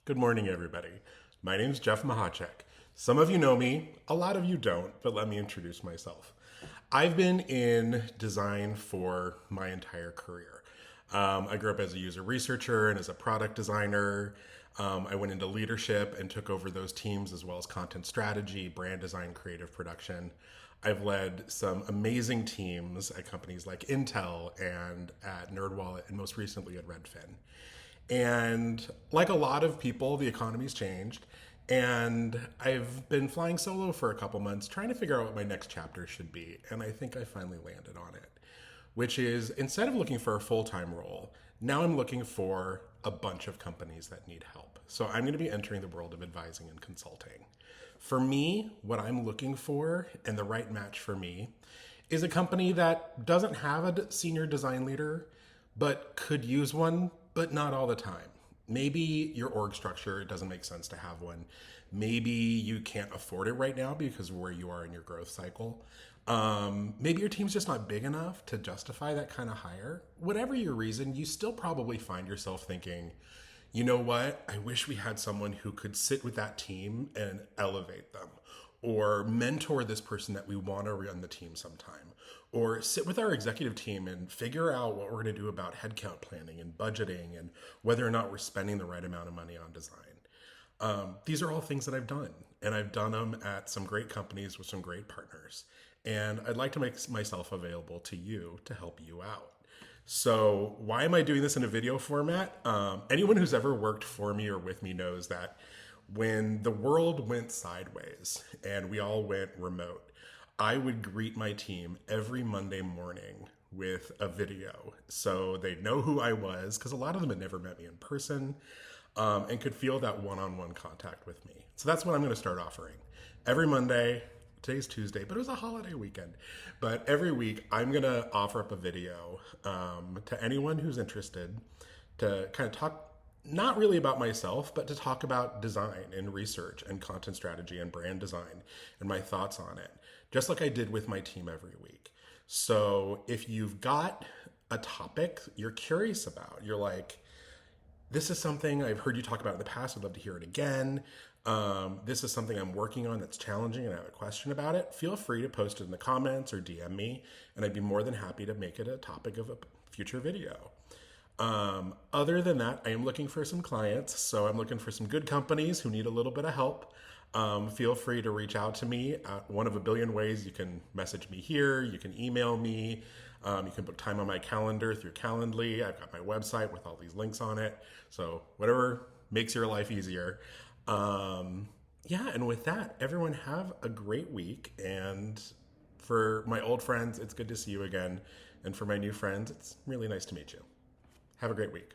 Good morning, everybody. My name's Jeff Mahacek. Some of you know me, a lot of you don't, but let me introduce myself. I've been in design for my entire career. I grew up as a user researcher and as a product designer. I went into leadership and took over those teams as well as content strategy, brand design, creative production. I've led some amazing teams at companies like Intel and at NerdWallet and most recently at Redfin. And like a lot of people, the economy's changed. And I've been flying solo for a couple months trying to figure out what my next chapter should be. And I think I finally landed on it, which is instead of looking for a full time role, now I'm looking for a bunch of companies that need help. So I'm going to be entering the world of advising and consulting. For me, what I'm looking for and the right match for me is a company that doesn't have a senior design leader, but could use one, but not all the time. Maybe your org structure, it doesn't make sense to have one. Maybe you can't afford it right now because of where you are in your growth cycle. Maybe your team's just not big enough to justify that kind of hire. Whatever your reason, you still probably find yourself thinking, you know what? I wish we had someone who could sit with that team and elevate them, or mentor this person that we want to run the team sometime, or sit with our executive team and figure out what we're going to do about headcount planning and budgeting and whether or not we're spending the right amount of money on design. These are all things that I've done, and I've done them at some great companies with some great partners. And I'd like to make myself available to you to help you out. So why am I doing this in a video format? Anyone who's ever worked for me or with me knows that when the world went sideways and we all went remote, I would greet my team every Monday morning with a video so they'd know who I was, because a lot of them had never met me in person, and could feel that one-on-one contact with me. So that's what I'm going to start offering. Every Monday, today's Tuesday, but it was a holiday weekend. But every week, I'm going to offer up a video to anyone who's interested to kind of talk not really about myself, but to talk about design and research and content strategy and brand design and my thoughts on it, just like I did with my team every week. So if you've got a topic you're curious about, you're like, this is something I've heard you talk about in the past, I'd love to hear it again. This is something I'm working on that's challenging and I have a question about it, feel free to post it in the comments or DM me, and I'd be more than happy to make it a topic of a future video. Other than that, I am looking for some clients. So I'm looking for some good companies who need a little bit of help. Feel free to reach out to me. One of a billion ways. You can message me here. You can email me. You can book time on my calendar through Calendly. I've got my website with all these links on it. So whatever makes your life easier. Yeah, and with that, everyone have a great week. And for my old friends, it's good to see you again. And for my new friends, it's really nice to meet you. Have a great week.